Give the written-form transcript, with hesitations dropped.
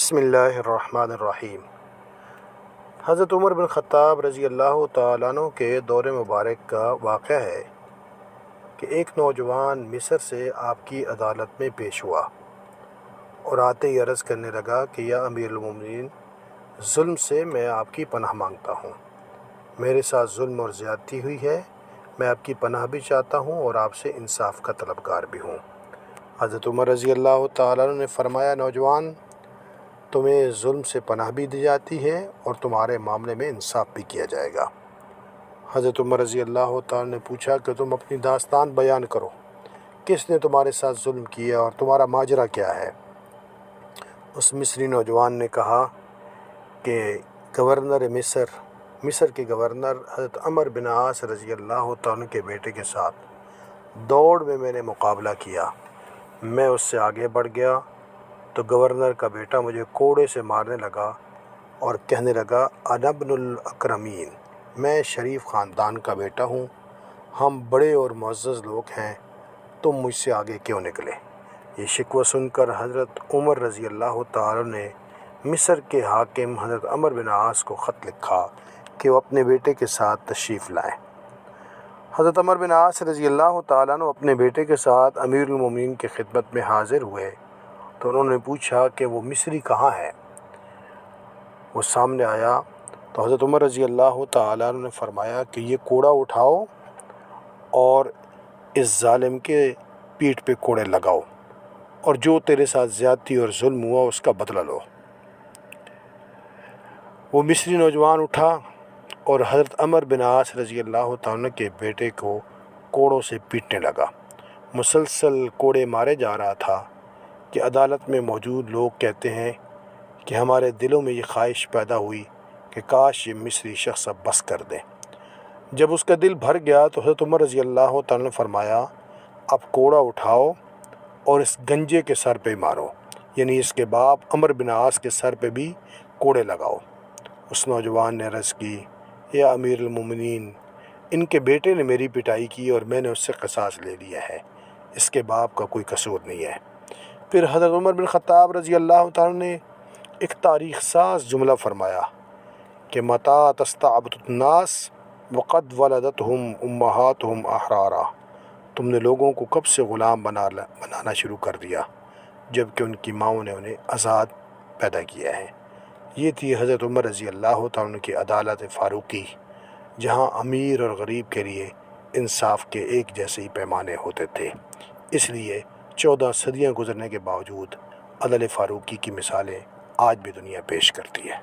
بسم اللہ الرحمن الرحیم۔ حضرت عمر بن خطاب رضی اللہ تعالیٰ عنہ کے دور مبارک کا واقعہ ہے کہ ایک نوجوان مصر سے آپ کی عدالت میں پیش ہوا اور آتے ہی عرض کرنے لگا کہ یا امیر المومنین، ظلم سے میں آپ کی پناہ مانگتا ہوں، میرے ساتھ ظلم اور زیادتی ہوئی ہے، میں آپ کی پناہ بھی چاہتا ہوں اور آپ سے انصاف کا طلبگار بھی ہوں۔ حضرت عمر رضی اللہ تعالیٰ عنہ نے فرمایا، نوجوان، تمہیں ظلم سے پناہ بھی دی جاتی ہے اور تمہارے معاملے میں انصاف بھی کیا جائے گا۔ حضرت عمر رضی اللہ تعالیٰ نے پوچھا کہ تم اپنی داستان بیان کرو، کس نے تمہارے ساتھ ظلم کیا اور تمہارا ماجرا کیا ہے؟ اس مصری نوجوان نے کہا کہ گورنر مصر کے گورنر حضرت عمر بن عاص رضی اللہ تعالیٰ کے بیٹے کے ساتھ دوڑ میں نے مقابلہ کیا۔ میں اس سے آگے بڑھ گیا تو گورنر کا بیٹا مجھے کوڑے سے مارنے لگا اور کہنے لگا، انا ابن الاکرمین، میں شریف خاندان کا بیٹا ہوں، ہم بڑے اور معزز لوگ ہیں، تم مجھ سے آگے کیوں نکلے؟ یہ شکوہ سن کر حضرت عمر رضی اللہ تعالیٰ نے مصر کے حاکم حضرت عمر بن عاص کو خط لکھا کہ وہ اپنے بیٹے کے ساتھ تشریف لائیں۔ حضرت عمر بن عاص رضی اللہ تعالیٰ عنہ اپنے بیٹے کے ساتھ امیر المومنین کی خدمت میں حاضر ہوئے تو انہوں نے پوچھا کہ وہ مصری کہاں ہے؟ وہ سامنے آیا تو حضرت عمر رضی اللہ تعالیٰ عنہ نے فرمایا کہ یہ کوڑا اٹھاؤ اور اس ظالم کے پیٹھ پہ کوڑے لگاؤ اور جو تیرے ساتھ زیادتی اور ظلم ہوا اس کا بدلہ لو۔ وہ مصری نوجوان اٹھا اور حضرت عمر بن عاص رضی اللہ تعالیٰ کے بیٹے کو کوڑوں سے پیٹنے لگا۔ مسلسل کوڑے مارے جا رہا تھا کہ عدالت میں موجود لوگ کہتے ہیں کہ ہمارے دلوں میں یہ خواہش پیدا ہوئی کہ کاش یہ مصری شخص اب بس کر دیں۔ جب اس کا دل بھر گیا تو حضرت عمر رضی اللہ تعالیٰ نے فرمایا، اب کوڑا اٹھاؤ اور اس گنجے کے سر پہ مارو، یعنی اس کے باپ عمر بن عاص کے سر پہ بھی کوڑے لگاؤ۔ اس نوجوان نے عرض کی، یا امیر المومنین، ان کے بیٹے نے میری پٹائی کی اور میں نے اس سے قصاص لے لیا ہے، اس کے باپ کا کوئی قصور نہیں ہے۔ پھر حضرت عمر بن خطاب رضی اللہ تعالیٰ نے ایک تاریخ ساز جملہ فرمایا کہ متى تستعبد الناس وقد ولدتهم امہاتهم احرارا، تم نے لوگوں کو کب سے غلام بنانا شروع کر دیا جب کہ ان کی ماؤں نے انہیں آزاد پیدا کیا ہے۔ یہ تھی حضرت عمر رضی اللہ تعالیٰ کی عدالت فاروقی، جہاں امیر اور غریب کے لیے انصاف کے ایک جیسے ہی پیمانے ہوتے تھے۔ اس لیے 14 صدیاں گزرنے کے باوجود عدل فاروقی کی مثالیں آج بھی دنیا پیش کرتی ہے۔